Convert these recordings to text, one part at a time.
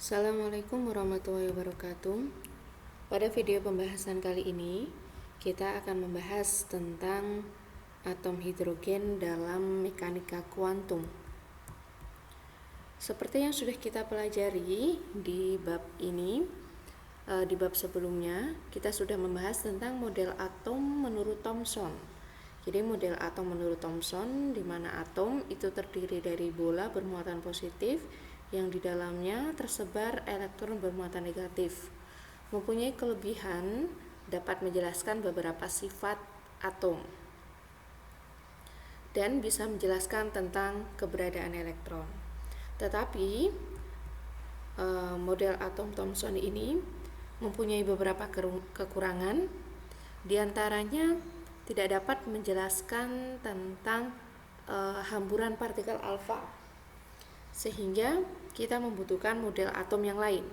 Assalamualaikum warahmatullahi wabarakatuh. Pada video pembahasan kali ini, kita akan membahas tentang atom hidrogen dalam mekanika kuantum. Seperti yang sudah kita pelajari di bab ini, di bab sebelumnya, kita sudah membahas tentang model atom menurut Thomson. Jadi model atom menurut Thomson, di mana atom itu terdiri dari bola bermuatan positif yang di dalamnya tersebar elektron bermuatan negatif. Mempunyai kelebihan dapat menjelaskan beberapa sifat atom dan bisa menjelaskan tentang keberadaan elektron. Tetapi model atom Thomson ini mempunyai beberapa kekurangan, diantaranya tidak dapat menjelaskan tentang hamburan partikel alfa, sehingga kita membutuhkan model atom yang lain.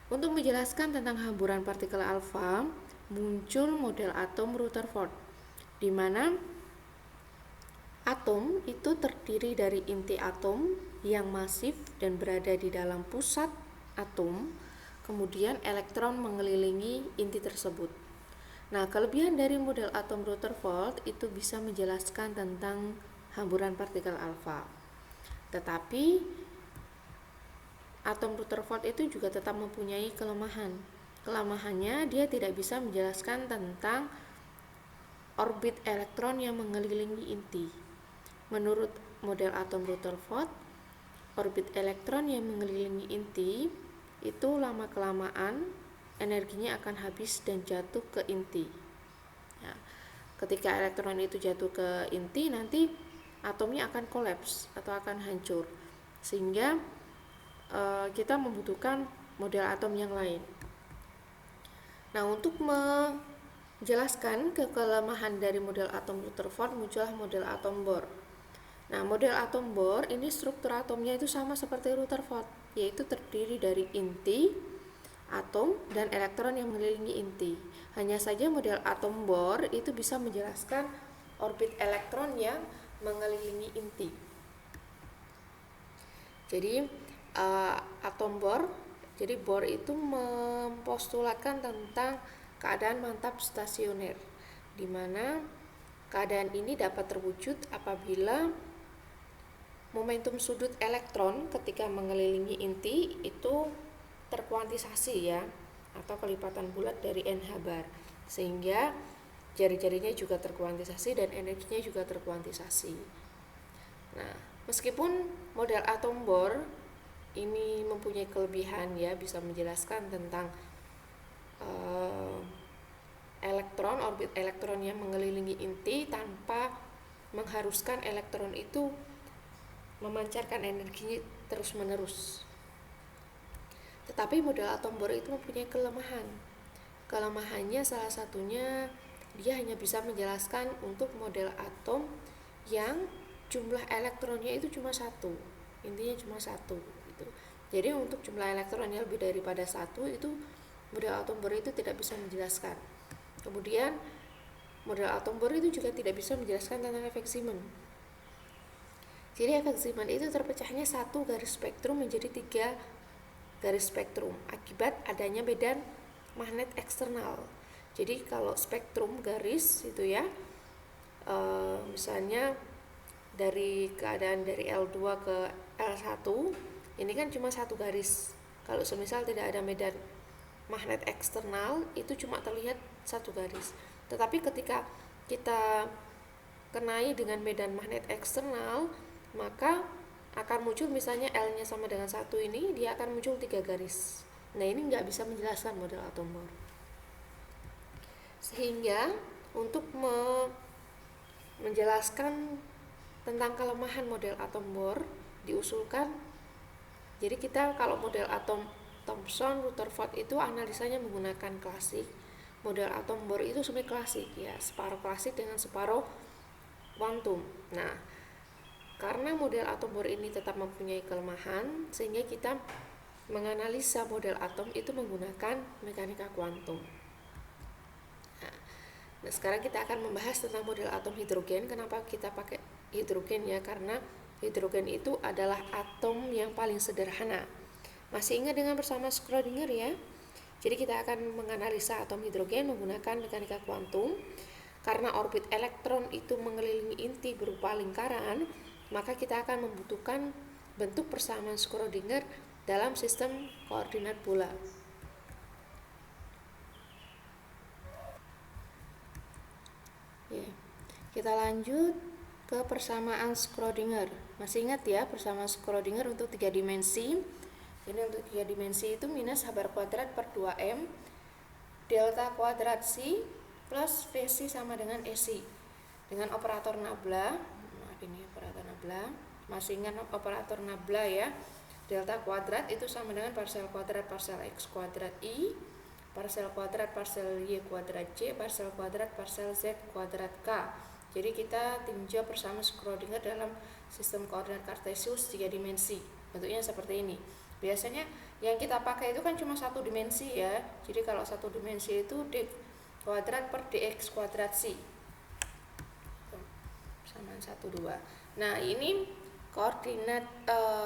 Untuk menjelaskan tentang hamburan partikel alfa, muncul model atom Rutherford, di mana atom itu terdiri dari inti atom yang masif dan berada di dalam pusat atom, kemudian elektron mengelilingi inti tersebut. Nah, kelebihan dari model atom Rutherford itu bisa menjelaskan tentang hamburan partikel alfa. Tetapi atom Rutherford itu juga tetap mempunyai kelemahan. Kelemahannya, dia tidak bisa menjelaskan tentang orbit elektron yang mengelilingi inti. Menurut model atom Rutherford, orbit elektron yang mengelilingi inti itu lama-kelamaan energinya akan habis dan jatuh ke inti. Nah, ketika elektron itu jatuh ke inti, nanti atomnya akan kolaps atau akan hancur, sehingga kita membutuhkan model atom yang lain. Nah, untuk menjelaskan kelemahan dari model atom Rutherford, muncullah model atom Bohr. Nah, model atom Bohr ini struktur atomnya itu sama seperti Rutherford, yaitu terdiri dari inti, atom, dan elektron yang mengelilingi inti. Hanya saja model atom Bohr itu bisa menjelaskan orbit elektron yang mengelilingi inti. Jadi atom Bohr, jadi Bohr itu mempostulatkan tentang keadaan mantap stasioner, di mana keadaan ini dapat terwujud apabila momentum sudut elektron ketika mengelilingi inti itu terkuantisasi ya, atau kelipatan bulat dari NH bar, sehingga jari-jarinya juga terkuantisasi dan energinya juga terkuantisasi. Nah, meskipun model atom Bohr ini mempunyai kelebihan ya, bisa menjelaskan tentang elektron, orbit elektron yang mengelilingi inti tanpa mengharuskan elektron itu memancarkan energi terus-menerus. Tetapi model atom Bohr itu mempunyai kelemahan. Kelemahannya salah satunya dia hanya bisa menjelaskan untuk model atom yang jumlah elektronnya itu cuma satu, intinya cuma satu gitu. Jadi untuk jumlah elektronnya lebih daripada satu, itu model atom Bohr itu tidak bisa menjelaskan. Kemudian model atom Bohr itu juga tidak bisa menjelaskan tentang efek Zeeman. Jadi efek Zeeman itu terpecahnya satu garis spektrum menjadi 3 garis spektrum akibat adanya medan magnet eksternal. Jadi kalau spektrum garis itu ya, misalnya dari keadaan dari L2 ke L1, ini kan cuma satu garis. Kalau semisal tidak ada medan magnet eksternal, itu cuma terlihat satu garis. Tetapi ketika kita kenai dengan medan magnet eksternal, maka akan muncul misalnya L-nya sama dengan 1 ini, dia akan muncul 3 garis. Nah, ini nggak bisa menjelaskan model atom Bohr. Sehingga untuk menjelaskan tentang kelemahan model atom Bohr diusulkan, jadi kita kalau model atom Thomson, Rutherford itu analisanya menggunakan klasik. Model atom Bohr itu sebenarnya klasik ya, separuh klasik dengan separuh kuantum. Nah, karena model atom Bohr ini tetap mempunyai kelemahan, sehingga kita menganalisa model atom itu menggunakan mekanika kuantum. Nah, sekarang kita akan membahas tentang model atom hidrogen. Kenapa kita pakai hidrogen ya? Karena Hidrogen itu adalah atom yang paling sederhana. Masih ingat dengan persamaan Schrödinger ya? Jadi kita akan menganalisa atom hidrogen menggunakan mekanika kuantum. Karena orbit elektron itu mengelilingi inti berupa lingkaran, maka kita akan membutuhkan bentuk persamaan Schrödinger dalam sistem koordinat bola. Kita lanjut ke persamaan Schrödinger. Masih ingat ya persamaan Schrödinger untuk 3 dimensi. Ini untuk 3 dimensi itu minus h bar kuadrat per 2m delta kuadrat c plus vc sama dengan ec. Dengan operator nabla, ini operator nabla. Masih ingat operator nabla ya? Delta kuadrat itu sama dengan parsel kuadrat parsel x kuadrat i, parsel kuadrat parsel y kuadrat c, parsel kuadrat parsel z kuadrat k. Jadi kita tinjau persamaan Schrödinger dalam sistem koordinat Cartesius 3 dimensi. Bentuknya seperti ini. Biasanya yang kita pakai itu kan cuma satu dimensi ya. Jadi kalau satu dimensi itu d kuadrat per dx kuadrat c. Persamaan 1, 2. Nah ini koordinat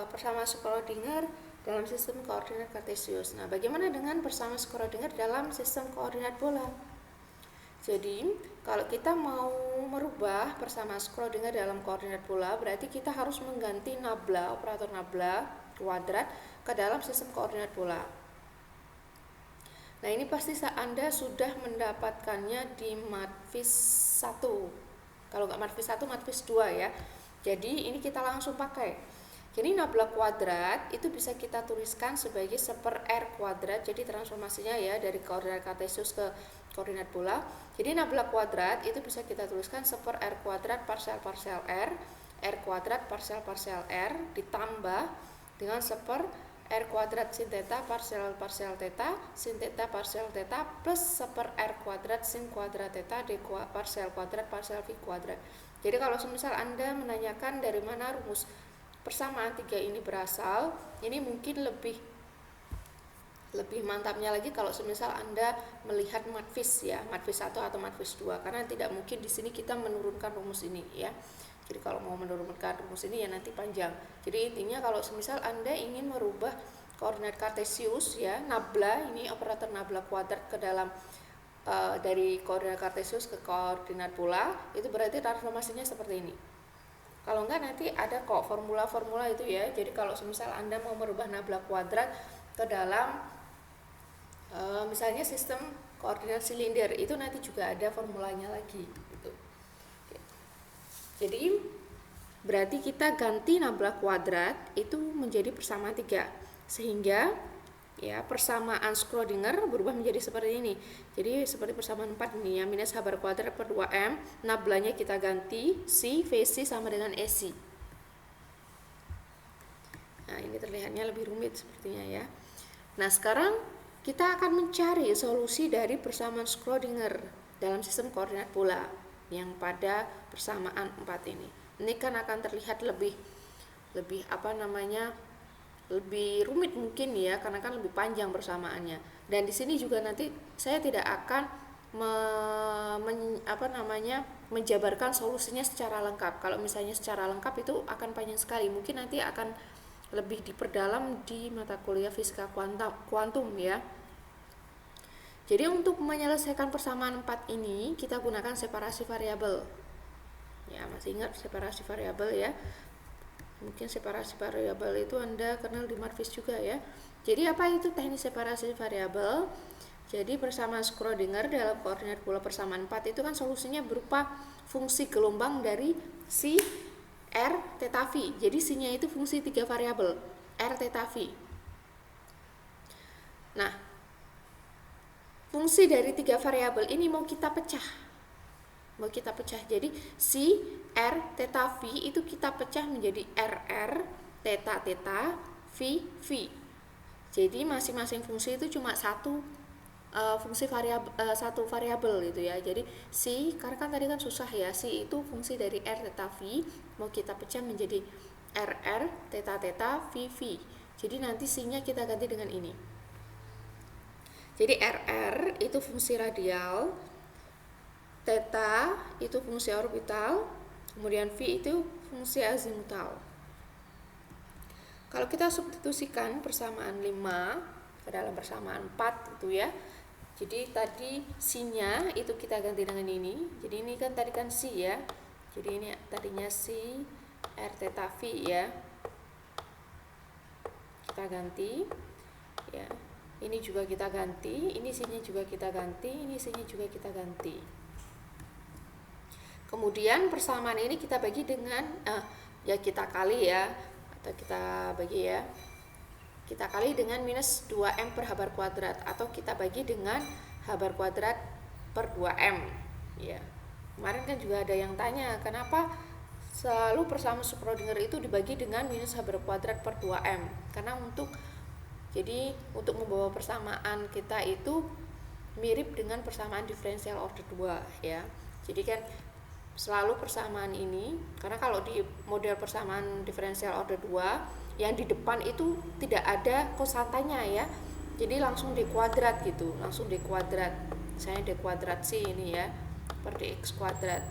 persamaan Schrödinger dalam sistem koordinat Cartesius. Nah bagaimana dengan persamaan Schrödinger dalam sistem koordinat bola? Jadi kalau kita mau merubah persamaan Schrödinger dalam koordinat bola, berarti kita harus mengganti nabla, operator nabla kuadrat ke dalam sistem koordinat bola. Nah ini pasti Anda sudah mendapatkannya di matfiz 1. Kalau nggak matfiz 1, matfiz 2 ya. Jadi ini kita langsung pakai. Jadi nabla kuadrat itu bisa kita tuliskan sebagai 1/r kuadrat. Jadi transformasinya ya dari koordinat Cartesius ke koordinat bola. Jadi nabla kuadrat itu bisa kita tuliskan 1/r kuadrat parsel r kuadrat parsel r ditambah dengan 1/r kuadrat sin theta parsel theta sin theta parsel theta plus 1/r kuadrat sin kuadrat theta d parsel kuadrat v kuadrat. Jadi kalau semisal Anda menanyakan dari mana rumus persamaan 3 ini berasal, ini mungkin lebih mantapnya lagi kalau semisal Anda melihat matfiz ya, matfiz 1 atau matfiz 2, karena tidak mungkin di sini kita menurunkan rumus ini ya. Jadi kalau mau menurunkan rumus ini ya nanti panjang. Jadi intinya kalau semisal Anda ingin merubah koordinat Cartesius ya, nabla ini operator nabla kuadrat ke dalam dari koordinat Cartesius ke koordinat bola, itu berarti transformasinya seperti ini. Kalau enggak nanti ada kok formula-formula itu ya. Jadi kalau semisal Anda mau merubah nabla kuadrat ke dalam misalnya sistem koordinat silinder, itu nanti juga ada formulanya lagi gitu. Jadi berarti kita ganti nabla kuadrat itu menjadi persamaan 3, sehingga ya persamaan Schrödinger berubah menjadi seperti ini. Jadi seperti persamaan 4 ini ya, minus h bar kuadrat per 2m, nablanya kita ganti c, vc sama dengan ec. Nah ini terlihatnya lebih rumit sepertinya ya. Nah sekarang kita akan mencari solusi dari persamaan Schrödinger dalam sistem koordinat bola yang pada persamaan 4 ini. Ini kan akan terlihat lebih lebih rumit mungkin ya, karena kan lebih panjang persamaannya. Dan di sini juga nanti saya tidak akan menjabarkan solusinya secara lengkap. Kalau misalnya secara lengkap itu akan panjang sekali. Mungkin nanti akan lebih diperdalam di mata kuliah fisika kuantum ya. Jadi untuk menyelesaikan persamaan 4 ini kita gunakan separasi variabel. Ya, masih ingat separasi variabel ya? Mungkin separasi variabel itu Anda kenal di matfiz juga ya. Jadi apa itu teknik separasi variabel? Jadi persamaan Schrödinger dalam koordinat bola persamaan 4 itu kan solusinya berupa fungsi gelombang dari si r theta phi. Jadi si-nya itu fungsi 3 variabel r theta phi. Nah, fungsi dari 3 variabel ini mau kita pecah. Jadi si r theta phi itu kita pecah menjadi rr theta phi phi. Jadi masing-masing fungsi itu cuma satu variabel gitu ya. Jadi si, karena kan tadi kan susah ya, si itu fungsi dari r theta phi mau kita pecah menjadi rr theta phi phi. Jadi nanti si-nya kita ganti dengan ini. Jadi rr itu fungsi radial, theta itu fungsi orbital, kemudian phi itu fungsi azimutal. Kalau kita substitusikan persamaan 5 ke dalam persamaan 4 itu ya. Jadi tadi C-nya itu kita ganti dengan ini. Jadi ini kan tadi kan C ya. Jadi ini tadinya C R theta V ya. Kita ganti ya. Ini juga kita ganti, ini C-nya juga kita ganti, ini C-nya juga kita ganti. Kemudian persamaan ini kita bagi dengan ya kita kali ya, atau kita bagi ya. Kita kali dengan minus 2M per H bar kuadrat, atau kita bagi dengan H bar kuadrat per 2M ya. Kemarin kan juga ada yang tanya kenapa selalu persamaan Schrödinger itu dibagi dengan minus H bar kuadrat per 2M, karena untuk membawa persamaan kita itu mirip dengan persamaan diferensial order 2 ya. Jadi kan selalu persamaan ini, karena kalau di model persamaan diferensial order 2 yang di depan itu tidak ada konstantanya ya, jadi langsung dikuadrat gitu, langsung dikuadrat, misalnya d kuadrat C ini ya per dx kuadrat.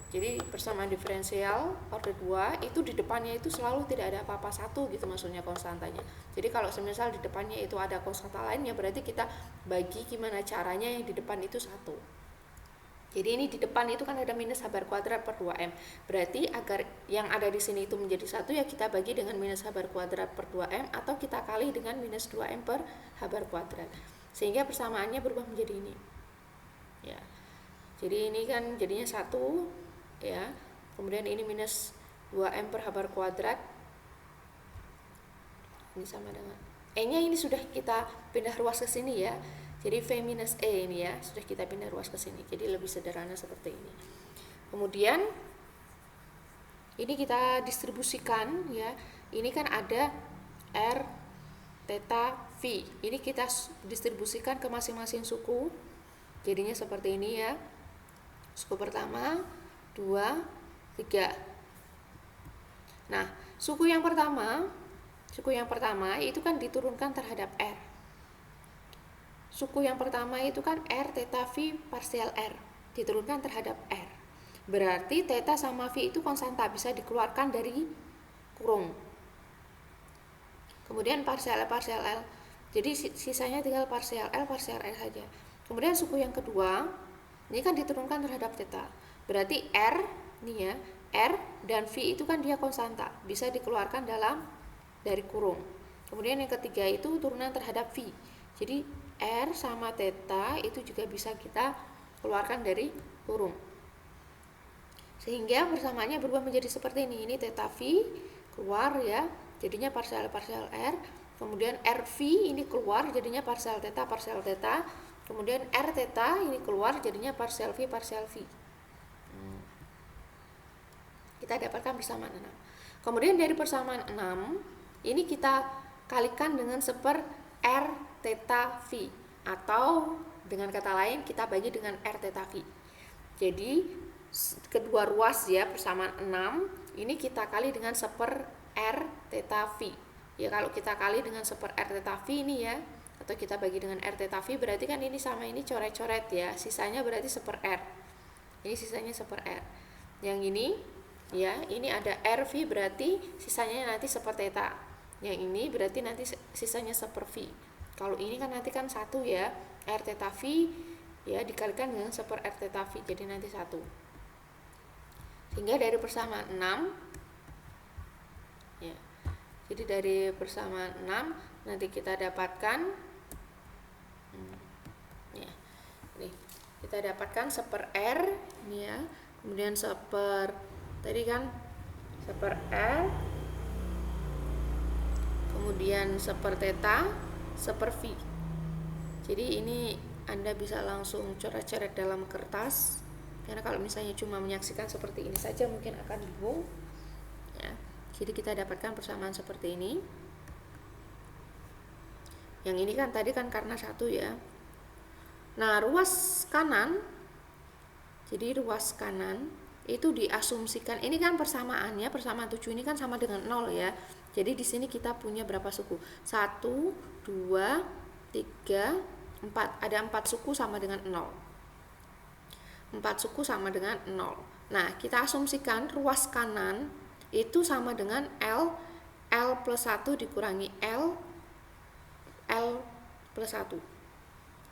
Jadi persamaan diferensial order 2 itu di depannya itu selalu tidak ada apa-apa satu gitu, maksudnya konstantanya. Jadi kalau semisal di depannya itu ada konstanta lain ya berarti kita bagi gimana caranya yang di depan itu satu. Jadi ini di depan itu kan ada minus H bar kuadrat per 2M. Berarti agar yang ada di sini itu menjadi satu ya kita bagi dengan minus H bar kuadrat per 2M, atau kita kali dengan minus 2M per H bar kuadrat. Sehingga persamaannya berubah menjadi ini. Ya. Jadi ini kan jadinya satu ya. Kemudian ini minus 2M per H bar kuadrat. Ini sama dengan E-nya ini sudah kita pindah ruas ke sini ya. Jadi V minus E ini ya, sudah kita pindah ruas ke sini. Jadi lebih sederhana seperti ini. Kemudian ini kita distribusikan ya. Ini kan ada R theta V. Ini kita distribusikan ke masing-masing suku. Jadinya seperti ini ya. Suku pertama, 2, 3. Nah, suku yang pertama itu kan diturunkan terhadap R. Suku yang pertama itu kan R theta V parsial R diturunkan terhadap R. Berarti theta sama V itu konstanta, bisa dikeluarkan dari kurung. Kemudian parsial L. Jadi sisanya tinggal parsial L saja. Kemudian suku yang kedua ini kan diturunkan terhadap theta. Berarti R nih ya, R dan V itu kan dia konstanta, bisa dikeluarkan dari kurung. Kemudian yang ketiga itu turunan terhadap V. Jadi R sama theta itu juga bisa kita keluarkan dari kurung. Sehingga persamaannya berubah menjadi seperti ini. Ini theta V keluar ya, jadinya parsial R. Kemudian RV ini keluar jadinya parsial theta. Kemudian R theta ini keluar jadinya parsial V. Kita dapatkan persamaan 6. Kemudian dari persamaan 6 ini kita kalikan dengan seper R theta V, atau dengan kata lain kita bagi dengan R theta V. Jadi kedua ruas ya persamaan 6 ini kita kali dengan seper R theta V. Ya kalau kita kali dengan seper R theta V ini ya, atau kita bagi dengan R theta V, berarti kan ini sama ini coret-coret ya, sisanya berarti seper R. Ini sisanya seper R. Yang ini ya, ini ada RV berarti sisanya nanti seper theta. Yang ini berarti nanti sisanya seper V. Kalau ini kan nanti kan satu ya, R theta V ya dikalikan dengan seper R theta V, jadi nanti 1. Sehingga dari persamaan 6 ya. Jadi dari persamaan 6 nanti kita dapatkan ya. Nih, kita dapatkan seper R ini ya. Kemudian seper tadi kan seper R, kemudian seper theta, seper V. Jadi ini Anda bisa langsung coret-coret dalam kertas, karena kalau misalnya cuma menyaksikan seperti ini saja mungkin akan bingung ya. Jadi kita dapatkan persamaan seperti ini. Yang ini kan tadi kan karena 1 ya. Nah, ruas kanan, jadi ruas kanan itu diasumsikan, ini kan persamaannya, persamaan 7 ini kan sama dengan 0 ya. Jadi di sini kita punya berapa suku? 1, 2, 3, 4. Ada 4 suku sama dengan 0. 4 suku sama dengan 0. Nah, kita asumsikan ruas kanan itu sama dengan L L plus 1 dikurangi L plus 1.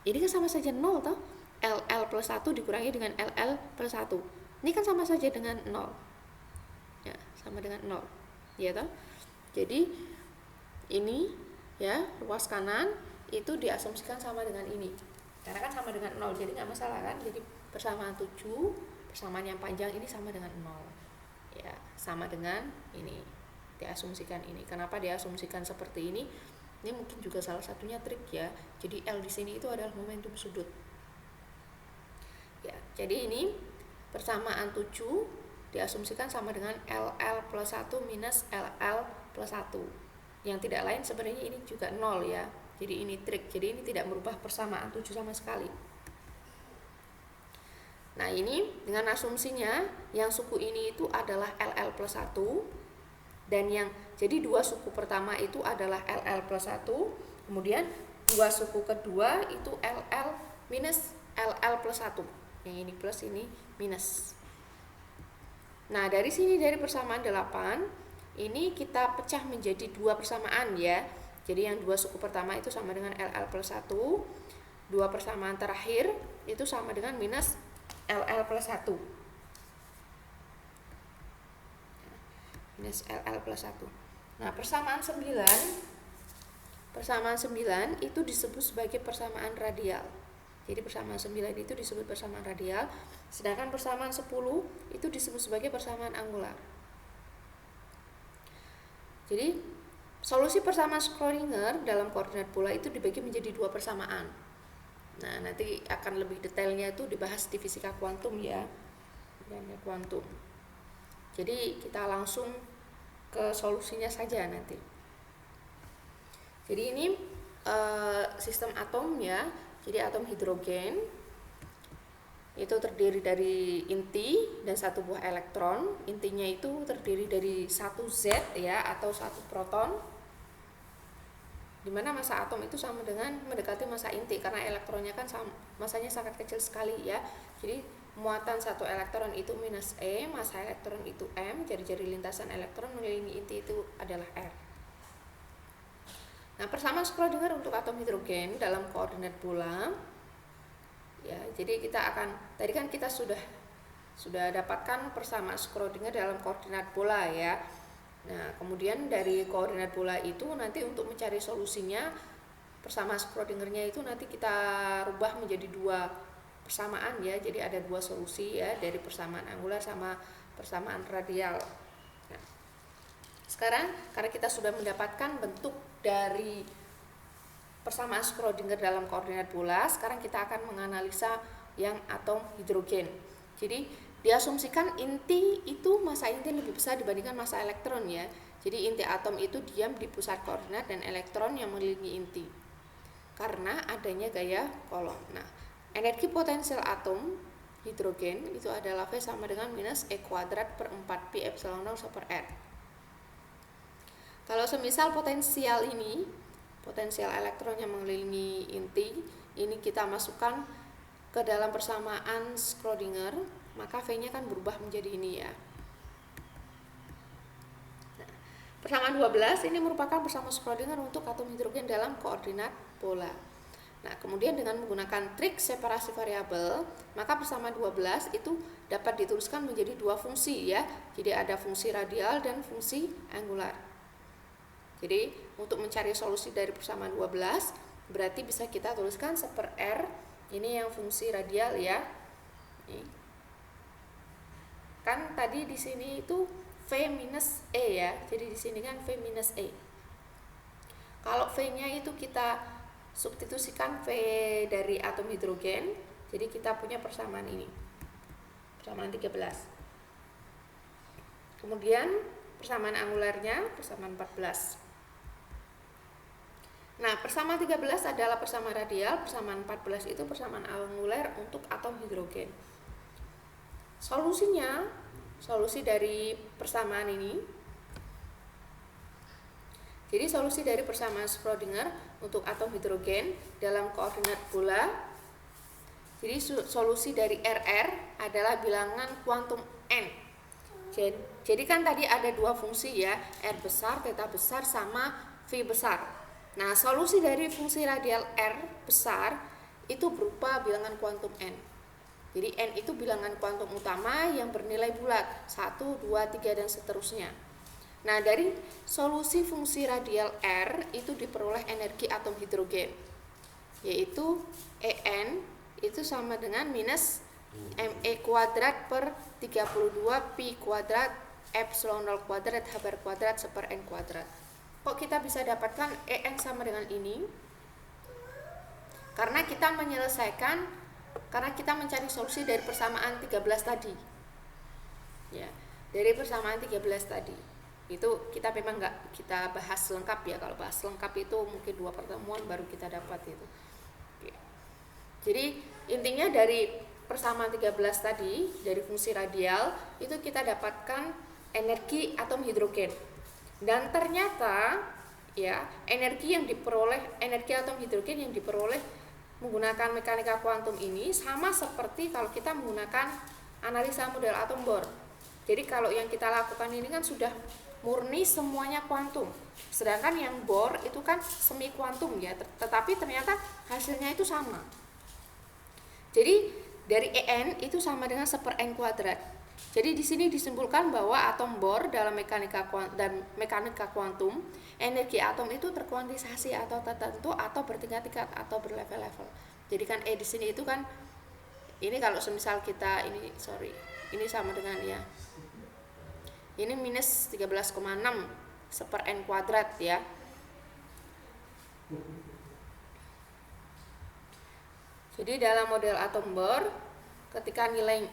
Ini kan sama saja 0 toh. L plus 1 dikurangi dengan L plus 1. Ini kan sama saja dengan 0. Ya, sama dengan 0. Ya toh? Jadi ini ya, ruas kanan itu diasumsikan sama dengan ini. Karena kan sama dengan 0, jadi nggak masalah kan? Jadi persamaan 7, persamaan yang panjang ini sama dengan 0. Ya, sama dengan ini. Diasumsikan ini. Kenapa diasumsikan seperti ini? Ini mungkin juga salah satunya trik ya. Jadi L di sini itu adalah momentum sudut. Ya, jadi ini persamaan 7 diasumsikan sama dengan LL plus 1 minus LL plus 1. Yang tidak lain sebenarnya ini juga 0 ya. Jadi ini trik. Jadi ini tidak merubah persamaan 7 sama sekali. Nah, ini dengan asumsinya yang suku ini itu adalah LL plus 1, dan yang jadi dua suku pertama itu adalah LL plus 1, kemudian dua suku kedua itu LL minus LL plus 1. Yang ini plus, ini minus. Nah, dari sini dari persamaan 8 ini kita pecah menjadi dua persamaan ya. Jadi yang dua suku pertama itu sama dengan LL plus 1, dua persamaan terakhir itu sama dengan minus LL plus 1. Minus LL plus 1. Nah, persamaan 9 itu disebut sebagai persamaan radial. Jadi persamaan 9 itu disebut persamaan radial, sedangkan persamaan 10 itu disebut sebagai persamaan angular. Jadi solusi persamaan Schrödinger dalam koordinat bola itu dibagi menjadi dua persamaan. Nah, nanti akan lebih detailnya itu dibahas di fisika kuantum ya. Kuantum. Jadi kita langsung ke solusinya saja nanti. Jadi ini sistem atom ya. Jadi atom hidrogen itu terdiri dari inti dan satu buah elektron. Intinya itu terdiri dari satu Z ya, atau satu proton, dimana massa atom itu sama dengan mendekati massa inti karena elektronnya kan massanya sangat kecil sekali ya. Jadi muatan satu elektron itu minus E, massa elektron itu M, jari-jari lintasan elektron mengelilingi inti itu adalah R. Nah, persamaan Schrödinger untuk atom hidrogen dalam koordinat bola ya, jadi kita akan, tadi kan kita sudah dapatkan persamaan Schrödinger dalam koordinat bola ya. Nah, kemudian dari koordinat bola itu nanti untuk mencari solusinya, persamaan Schrödingernya itu nanti kita rubah menjadi dua persamaan ya. Jadi ada dua solusi ya, dari persamaan angular sama persamaan radial. Nah, sekarang karena kita sudah mendapatkan bentuk dari persamaan Schrödinger dalam koordinat bola, sekarang kita akan menganalisa yang atom hidrogen. Jadi diasumsikan inti itu massa inti lebih besar dibandingkan massa elektron ya. Jadi inti atom itu diam di pusat koordinat dan elektron yang mengelilingi inti karena adanya gaya Coulomb. Nah, energi potensial atom hidrogen itu adalah V sama dengan minus E kuadrat per 4pi epsilon 0 per R. Kalau semisal potensial elektron yang mengelilingi inti ini kita masukkan ke dalam persamaan Schrödinger, maka V-nya kan berubah menjadi ini ya. Nah, persamaan 12 ini merupakan persamaan Schrödinger untuk atom hidrogen dalam koordinat bola. Nah, kemudian dengan menggunakan trik separasi variabel, maka persamaan 12 itu dapat dituliskan menjadi dua fungsi ya. Jadi ada fungsi radial dan fungsi angular. Jadi untuk mencari solusi dari persamaan 12 berarti bisa kita tuliskan seper R, ini yang fungsi radial ya. Ini. Kan tadi di sini itu V minus E ya. Jadi di sini kan V minus E. Kalau V-nya itu kita substitusikan V dari atom hidrogen, jadi kita punya persamaan ini. Persamaan 13. Kemudian persamaan angularnya persamaan 14. Nah, persamaan 13 adalah persamaan radial, persamaan 14 itu persamaan angular untuk atom hidrogen. Solusinya, solusi dari persamaan ini. Jadi solusi dari persamaan Schrödinger untuk atom hidrogen dalam koordinat bola. Jadi solusi dari RR adalah bilangan kuantum N. Jadi kan tadi ada dua fungsi ya, R besar, theta besar, sama V besar. Nah, solusi dari fungsi radial R besar itu berupa bilangan kuantum N. Jadi N itu bilangan kuantum utama yang bernilai bulat, 1, 2, 3, dan seterusnya. Nah, dari solusi fungsi radial R itu diperoleh energi atom hidrogen, yaitu En itu sama dengan minus Me kuadrat per 32 Pi kuadrat Epsilon 0 kuadrat H bar kuadrat seper N kuadrat. Kok kita bisa dapatkan En sama dengan ini? Karena kita mencari solusi dari persamaan 13 tadi. Ya, dari persamaan 13 tadi. Itu kita memang nggak kita bahas lengkap ya. Kalau bahas lengkap itu mungkin 2 pertemuan baru kita dapat itu. Ya. Jadi intinya dari persamaan 13 tadi, dari fungsi radial itu kita dapatkan energi atom hidrogen. Dan ternyata ya, energi atom hidrogen yang diperoleh menggunakan mekanika kuantum ini sama seperti kalau kita menggunakan analisa model atom Bohr. Jadi kalau yang kita lakukan ini kan sudah murni semuanya kuantum. Sedangkan yang Bohr itu kan semi kuantum ya, tetapi ternyata hasilnya itu sama. Jadi dari En itu sama dengan seper N kuadrat. Jadi di sini disimpulkan bahwa atom Bohr dalam mekanika kuantum, energi atom itu terkuantisasi atau tertentu atau bertingkat-tingkat atau berlevel-level. Jadi kan di sini itu kan ini kalau semisal kita ini sama dengan ya. Ini minus 13,6 seper N kuadrat ya. Jadi dalam model atom Bohr, ketika nilai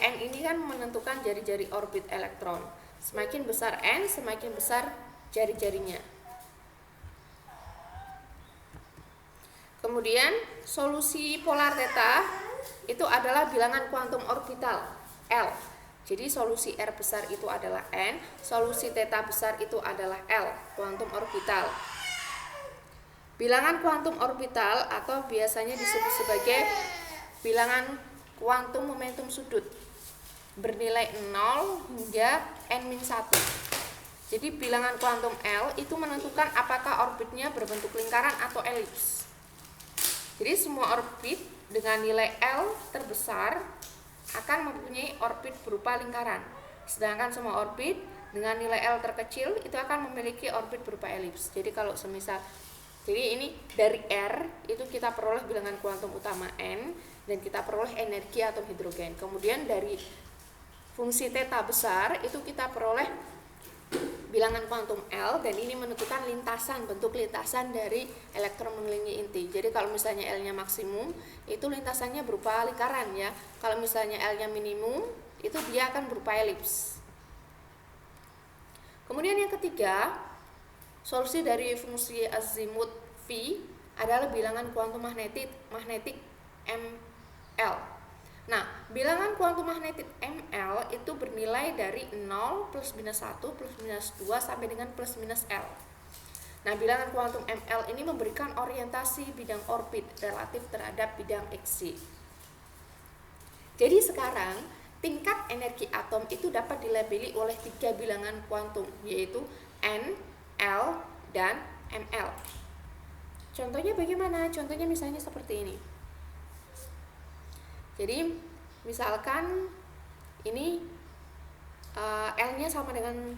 N ini kan menentukan jari-jari orbit elektron. Semakin besar N, semakin besar jari-jarinya. Kemudian solusi polar theta itu adalah bilangan kuantum orbital L. Jadi solusi R besar itu adalah N, solusi theta besar itu adalah L, kuantum orbital. Bilangan kuantum orbital atau biasanya disebut sebagai bilangan kuantum momentum sudut bernilai 0 hingga N-1. Jadi bilangan kuantum L itu menentukan apakah orbitnya berbentuk lingkaran atau elips. Jadi semua orbit dengan nilai L terbesar akan mempunyai orbit berupa lingkaran. Sedangkan semua orbit dengan nilai L terkecil itu akan memiliki orbit berupa elips. Jadi kalau jadi ini dari R itu kita peroleh bilangan kuantum utama N dan kita peroleh energi atom hidrogen. Kemudian dari fungsi theta besar itu kita peroleh bilangan kuantum L dan ini menentukan bentuk lintasan dari elektron mengelilingi inti. Jadi kalau misalnya L-nya maksimum itu lintasannya berupa lingkaran ya. Kalau misalnya L-nya minimum itu dia akan berupa elips. Kemudian yang ketiga, solusi dari fungsi azimut V adalah bilangan kuantum magnetik ML. Nah, bilangan kuantum magnetik ML itu bernilai dari 0 plus minus 1 plus minus 2 sampai dengan plus minus L. Nah, bilangan kuantum ML ini memberikan orientasi bidang orbit relatif terhadap bidang X-Y. Jadi sekarang tingkat energi atom itu dapat dilabeli oleh 3 bilangan kuantum, yaitu N, L, dan ML. Contohnya bagaimana? Contohnya misalnya seperti ini. Jadi misalkan ini N-nya sama dengan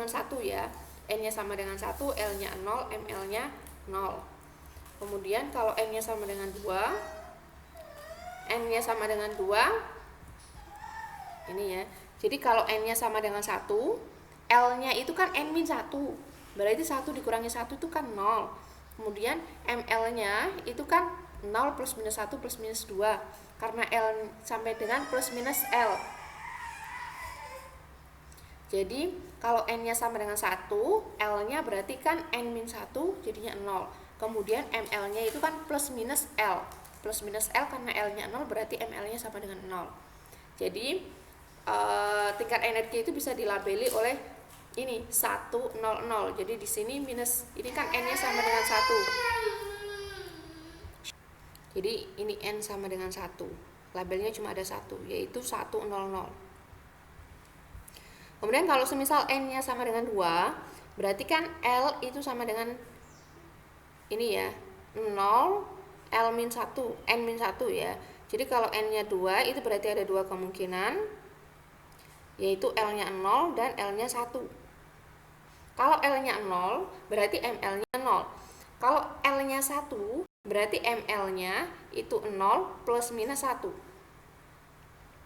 1 ya. N-nya sama dengan 1, L-nya 0, ML-nya 0. Kemudian kalau N-nya sama dengan 2, N-nya sama dengan 2. Ini ya. Jadi kalau N-nya sama dengan 1, L-nya itu kan N-1. Berarti 1 dikurangi 1 itu kan 0. Kemudian ML-nya itu kan 0 plus minus 1 plus minus 2. Karena L sampai dengan plus minus L. Jadi kalau N-nya sama dengan 1, L-nya berarti kan N-1 jadinya 0. Kemudian ML-nya itu kan plus minus L. Plus minus L karena L-nya 0 berarti ML-nya sama dengan 0. Jadi tingkat energi itu bisa dilabeli oleh ini 1, 0, 0. Jadi di sini minus, ini kan N-nya sama dengan 1. Jadi ini N sama dengan 1. Labelnya cuma ada 1, yaitu 1, 0, 0. Kemudian kalau semisal N-nya sama dengan 2, berarti kan L itu sama dengan ini ya, 0, L min 1, N min 1 ya. Jadi kalau N-nya 2, itu berarti ada dua kemungkinan, yaitu L-nya 0 dan L-nya 1. Kalau L-nya 0, berarti ML-nya 0. Kalau L-nya 1, berarti ML-nya itu 0 plus minus 1.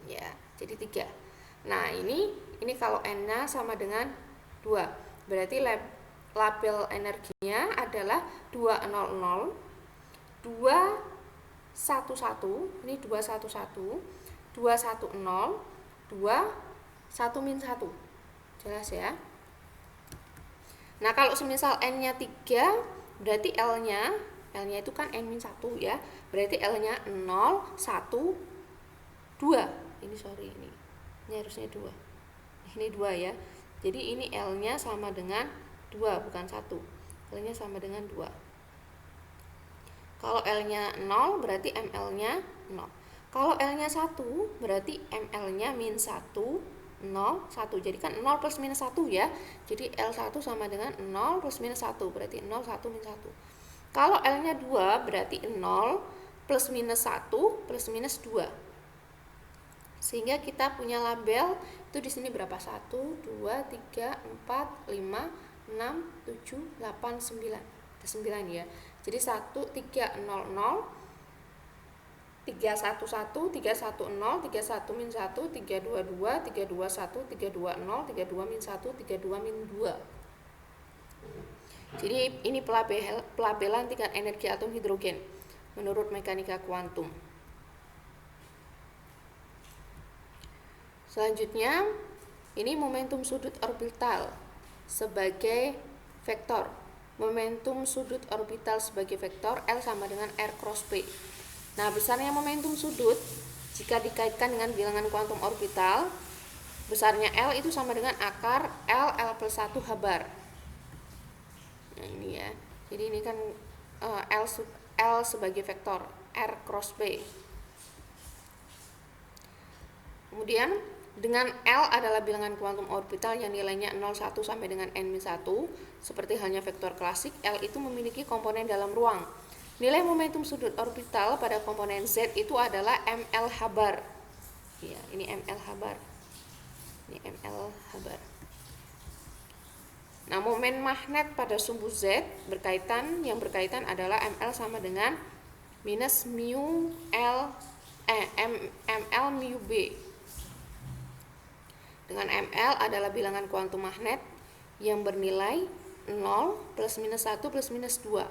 Ya, jadi 3. Nah, ini kalau N-nya sama dengan 2. Berarti label energinya adalah 200, 211, ini 211, 210, 1 Jelas ya? Nah, kalau semisal N-nya 3, berarti L-nya itu kan N min 1 ya. Berarti L-nya 0, 1, 2. Ini harusnya 2. Ini 2 ya. Jadi ini L-nya sama dengan 2, bukan 1. L-nya sama dengan 2. Kalau L-nya 0, berarti ML-nya 0. Kalau L-nya 1, berarti ML-nya min 1, 0, 1. Jadi kan 0 plus minus 1 ya. Jadi L1 sama dengan 0 plus minus 1. Berarti 0, 1, min 1. Kalau L-nya 2, berarti 0 plus minus 1 plus minus 2. Sehingga kita punya label itu di sini berapa? 1, 2, 3, 4, 5, 6, 7, 8, 9. Ada 9 ya. Jadi 1, 3, 0, 0, 3, 1, 1, 3, 1, 0, 3, 1, min 1, 3, 2, 2, 3, 2, 1, 3, 2, 0, 3, 2, min 1, 3, 2, min 2. Jadi ini pelabelan tingkat energi atom hidrogen menurut mekanika kuantum. Selanjutnya, ini momentum sudut orbital sebagai vektor. Momentum sudut orbital sebagai vektor L sama dengan R cross P. Nah, besarnya momentum sudut jika dikaitkan dengan bilangan kuantum orbital, besarnya L itu sama dengan akar L plus 1 habar. Nah, ini ya. Jadi ini kan L sebagai vektor R cross P. Kemudian dengan L adalah bilangan kuantum orbital yang nilainya 0,1 sampai dengan N-1. Seperti halnya vektor klasik, L itu memiliki komponen dalam ruang. Nilai momentum sudut orbital pada komponen Z itu adalah ml habar. Ya, ini ml habar. Ini ml habar. Nah, momen magnet pada sumbu Z yang berkaitan adalah ml sama dengan minus ml mu B. Dengan ml adalah bilangan kuantum magnet yang bernilai 0 plus minus 1 plus minus 2.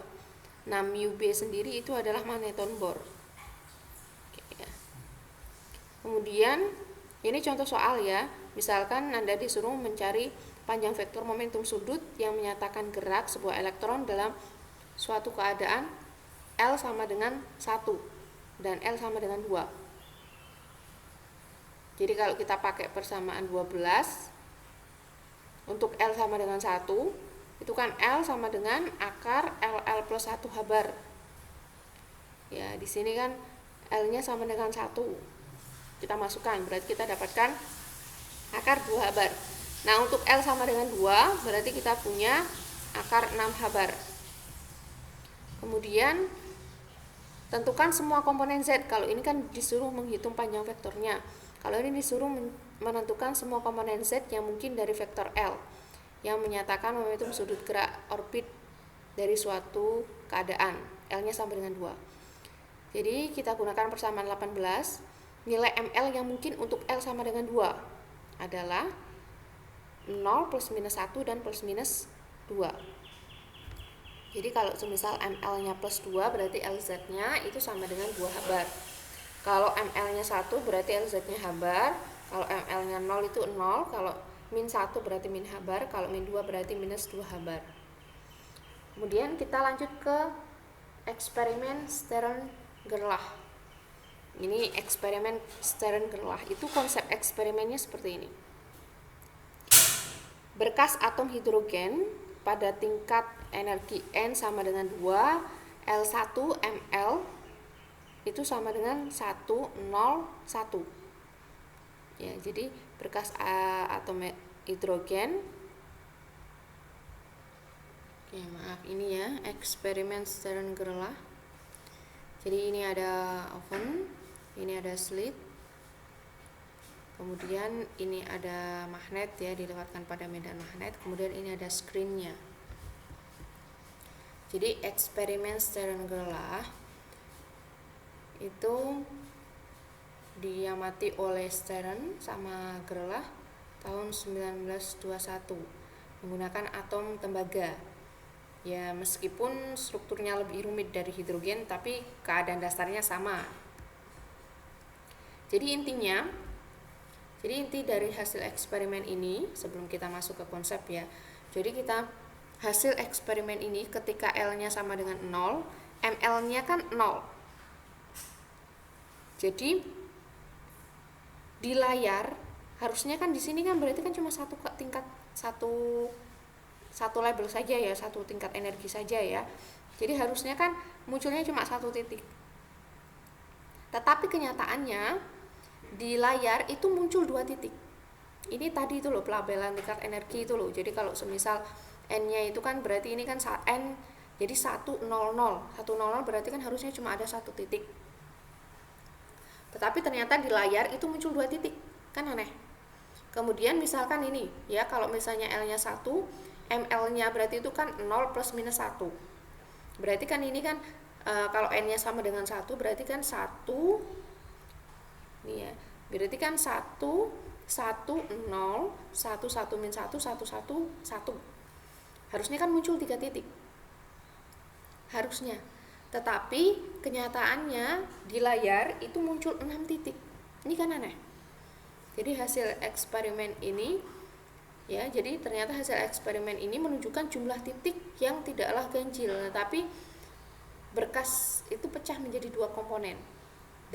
Nah, mu B sendiri itu adalah magneton Bohr. Oke, ya. Kemudian ini contoh soal ya. Misalkan Anda disuruh mencari panjang vektor momentum sudut yang menyatakan gerak sebuah elektron dalam suatu keadaan L sama dengan 1 dan L sama dengan 2. Jadi kalau kita pakai persamaan 12 untuk L sama dengan 1, itu kan L sama dengan akar LL plus 1 habar. Ya, di sini kan L-nya sama dengan 1. Kita masukkan, berarti kita dapatkan akar 2 habar. Nah, untuk L sama dengan 2, berarti kita punya akar 6 habar. Kemudian tentukan semua komponen Z. Kalau ini kan disuruh menghitung panjang vektornya. Kalau ini disuruh menentukan semua komponen Z yang mungkin dari vektor L yang menyatakan momentum sudut gerak orbit dari suatu keadaan. L-nya sama dengan 2. Jadi kita gunakan persamaan 18. Nilai ML yang mungkin untuk L sama dengan 2 adalah 0 plus minus 1 dan plus minus 2. Jadi kalau semisal ML-nya plus 2 berarti LZ-nya itu sama dengan 2 habar. Kalau ML-nya 1 berarti LZ-nya habar. Kalau ML-nya 0 itu 0. Kalau min 1 berarti min habar. Kalau min 2 berarti minus 2 habar. Kemudian kita lanjut ke eksperimen Stern-Gerlach. Ini eksperimen Stern-Gerlach. Itu konsep eksperimennya seperti ini. Berkas atom hidrogen pada tingkat energi N sama dengan 2, L1 ml itu sama dengan 1, 0, 1. Ya, jadi berkas hidrogen. Oke, maaf, ini ya eksperimen Stern-Gerlach. Jadi ini ada oven, ini ada slit, kemudian ini ada magnet ya, dilewatkan pada medan magnet, kemudian ini ada screennya. Jadi eksperimen Stern-Gerlach itu diamati oleh Stern sama Gerlach tahun 1921 menggunakan atom tembaga. Ya, meskipun strukturnya lebih rumit dari hidrogen, tapi keadaan dasarnya sama. Jadi inti dari hasil eksperimen ini, sebelum kita masuk ke konsep ya, jadi hasil eksperimen ini ketika L-nya sama dengan 0, ml-nya kan 0. Jadi di layar harusnya kan di sini kan berarti kan cuma satu label saja ya, satu tingkat energi saja ya. Jadi harusnya kan munculnya cuma satu titik. Tetapi kenyataannya di layar itu muncul dua titik. Ini tadi itu loh pelabelan tingkat energi itu loh. Jadi kalau semisal N-nya itu kan berarti ini kan N, jadi 100. 100 berarti kan harusnya cuma ada satu titik. Tetapi ternyata di layar itu muncul dua titik. Kan aneh. Kemudian misalkan ini ya, kalau misalnya L-nya 1, ml-nya berarti itu kan 0 plus minus 1. Berarti kan ini kan kalau N-nya sama dengan 1 berarti kan 1 nih ya. Berarti kan 1 0 1 1 min 1 1 1 1. Harusnya kan muncul 3 titik. Harusnya. Tetapi kenyataannya di layar itu muncul 6 titik. Ini kan aneh. Jadi hasil eksperimen ini ya, jadi ternyata hasil eksperimen ini menunjukkan jumlah titik yang tidaklah ganjil, tapi berkas itu pecah menjadi dua komponen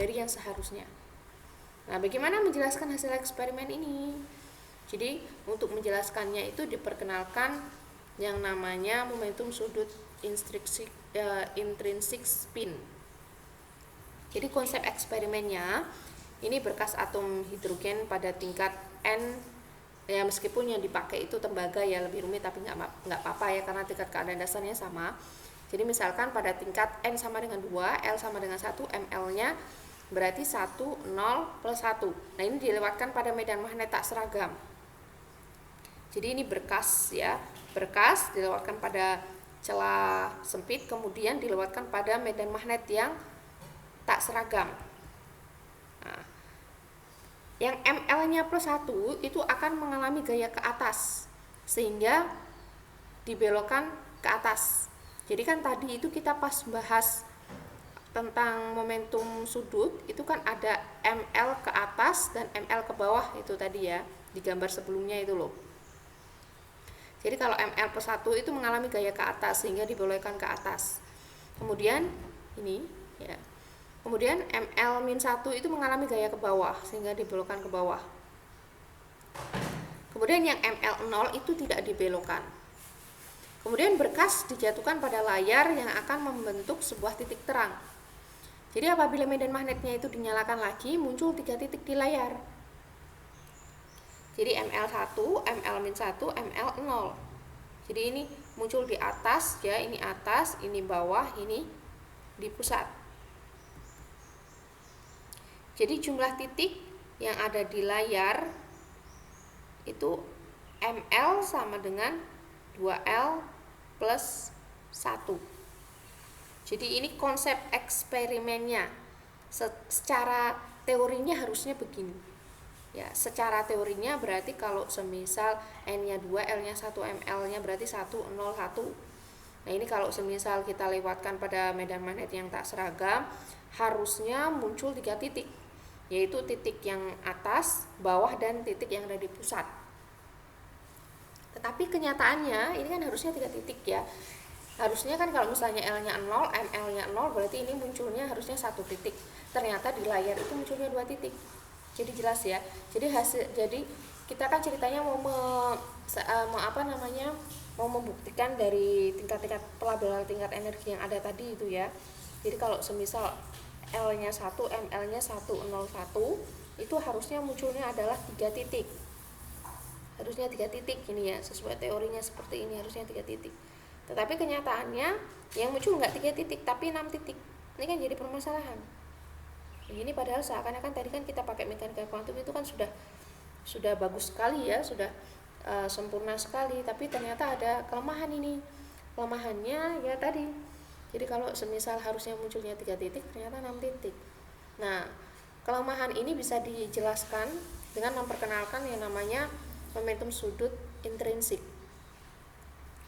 dari yang seharusnya. Nah, bagaimana menjelaskan hasil eksperimen ini? Jadi untuk menjelaskannya itu diperkenalkan yang namanya momentum sudut intrinsic spin. Jadi konsep eksperimennya ini berkas atom hidrogen pada tingkat N ya, meskipun yang dipakai itu tembaga ya, lebih rumit, tapi nggak apa-apa ya karena tingkat keadaan dasarnya sama. Jadi misalkan pada tingkat N sama dengan 2, L sama dengan 1, ml-nya berarti 1 0 plus 1. Nah, ini dilewatkan pada medan magnet tak seragam. Jadi ini berkas ya, berkas dilewatkan pada celah sempit, kemudian dilewatkan pada medan magnet yang tak seragam. Nah, yang ml-nya plus 1 itu akan mengalami gaya ke atas sehingga dibelokkan ke atas. Jadi kan tadi itu kita pas bahas tentang momentum sudut itu kan ada ml ke atas dan ml ke bawah itu tadi ya, di gambar sebelumnya itu loh. Jadi kalau ml plus 1 itu mengalami gaya ke atas sehingga dibelokkan ke atas. Kemudian ini ya. Kemudian ml-1 itu mengalami gaya ke bawah sehingga dibelokkan ke bawah. Kemudian yang ml0 itu tidak dibelokkan. Kemudian berkas dijatuhkan pada layar yang akan membentuk sebuah titik terang. Jadi apabila medan magnetnya itu dinyalakan lagi, muncul 3 titik di layar. Jadi ml1, ml-1, ml0. Jadi ini muncul di atas ya, ini atas, ini bawah, ini di pusat. Jadi jumlah titik yang ada di layar itu ml sama dengan 2L plus 1. Jadi ini konsep eksperimennya. Secara teorinya harusnya begini. Ya, secara teorinya berarti kalau semisal N-nya 2, L-nya 1, ml-nya berarti 1 0 1. Nah, ini kalau semisal kita lewatkan pada medan magnet yang tak seragam, harusnya muncul 3 titik. Yaitu titik yang atas, bawah, dan titik yang ada di pusat. Tetapi kenyataannya ini kan harusnya 3 titik ya. Harusnya kan kalau misalnya L-nya 0, ml-nya 0, berarti ini munculnya harusnya 1 titik. Ternyata di layar itu munculnya 2 titik. Jadi jelas ya. Jadi kita kan ceritanya mau membuktikan dari tingkat-tingkat pelabelan tingkat energi yang ada tadi itu ya. Jadi kalau semisal L-nya 1, ml-nya 1 0 1, itu harusnya munculnya adalah 3 titik. harusnya 3 titik ini ya, sesuai teorinya seperti ini, harusnya 3 titik. Tetapi kenyataannya yang muncul nggak 3 titik tapi 6 titik. Ini kan jadi permasalahan. Ini padahal seakan-akan tadi kan kita pakai mekanika kuantum itu kan sudah bagus sekali ya, sudah sempurna sekali, tapi ternyata ada kelemahan ini. Kelemahannya ya tadi. Jadi kalau semisal harusnya munculnya 3 titik, ternyata 6 titik. Nah, kelemahan ini bisa dijelaskan dengan memperkenalkan yang namanya momentum sudut intrinsik.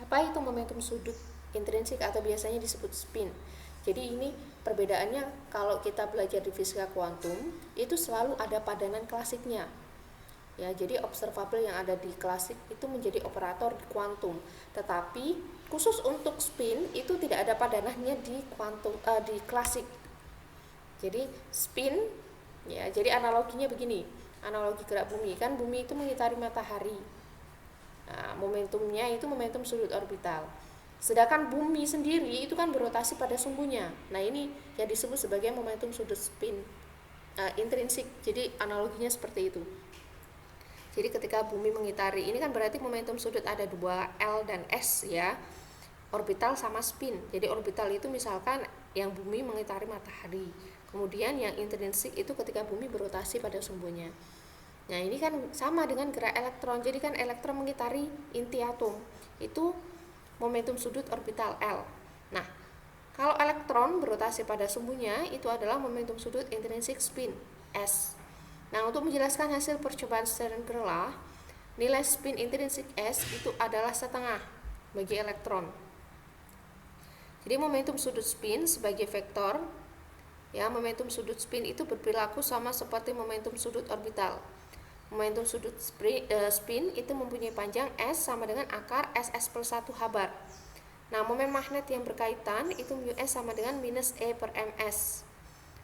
Apa itu momentum sudut intrinsik atau biasanya disebut spin? Jadi ini perbedaannya kalau kita belajar di fisika kuantum itu selalu ada padanan klasiknya. Ya, jadi observable yang ada di klasik itu menjadi operator di kuantum. Tetapi khusus untuk spin itu tidak ada padanannya di kuantum di klasik. Jadi spin ya, jadi analoginya begini. Analogi gerak bumi, kan bumi itu mengitari matahari. Nah, momentumnya itu momentum sudut orbital. Sedangkan bumi sendiri itu kan berotasi pada sumbunya. Nah, ini yang disebut sebagai momentum sudut spin intrinsik. Jadi analoginya seperti itu. Jadi ketika bumi mengitari, ini kan berarti momentum sudut ada 2 L dan S ya. Orbital sama spin. Jadi orbital itu misalkan yang bumi mengitari matahari. Kemudian yang intrinsik itu ketika bumi berotasi pada sumbunya. Nah, ini kan sama dengan gerak elektron. Jadi kan elektron mengitari inti atom. Itu momentum sudut orbital L. Nah, kalau elektron berotasi pada sumbunya itu adalah momentum sudut intrinsik spin S. Nah, untuk menjelaskan hasil percobaan Stern-Gerlach, nilai spin intrinsik S itu adalah setengah bagi elektron. Jadi momentum sudut spin sebagai vektor, ya, momentum sudut spin itu berperilaku sama seperti momentum sudut orbital. Momentum sudut spin itu mempunyai panjang S sama dengan akar SS plus 1 habar. Nah, momen magnet yang berkaitan itu mu S sama dengan minus E per ms.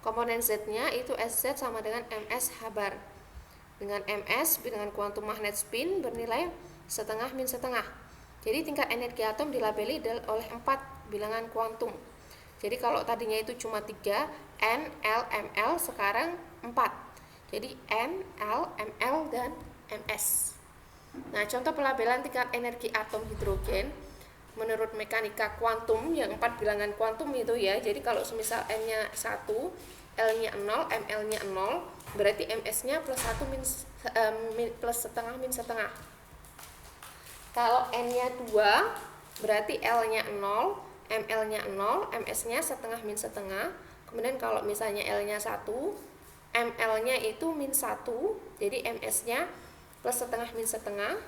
Komponen Z-nya itu SZ sama dengan ms habar. Dengan ms dengan kuantum magnet spin bernilai setengah min setengah. Jadi tingkat energi atom dilabeli oleh 4 bilangan kuantum. Jadi kalau tadinya itu cuma 3, N, L, Ml, sekarang 4. Jadi N, L, Ml, dan Ms. Nah, contoh pelabelan tingkat energi atom hidrogen menurut mekanika kuantum yang 4 bilangan kuantum itu ya. Jadi kalau semisal N-nya 1, L-nya 0, Ml-nya 0, berarti Ms-nya plus 1 plus setengah min setengah. Kalau N-nya 2, berarti L-nya 0, Ml-nya 0, Ms-nya setengah min setengah. Kemudian kalau misalnya L-nya 1, Ml-nya itu min 1, jadi Ms-nya plus setengah min setengah,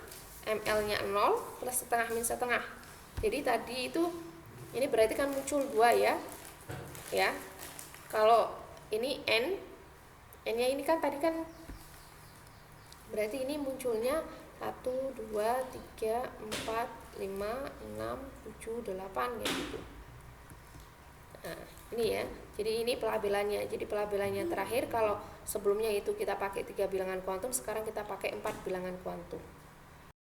Ml-nya 0 plus setengah min setengah. Jadi tadi itu, ini berarti kan muncul 2 ya. Ya. Kalau ini N-nya ini kan tadi kan berarti ini munculnya 1, 2, 3, 4, 5, 6, 7, 8 kayak gitu. Nah, ini ya. Jadi ini pelabelannya. Jadi pelabelannya terakhir, kalau sebelumnya itu kita pakai 3 bilangan kuantum, sekarang kita pakai 4 bilangan kuantum.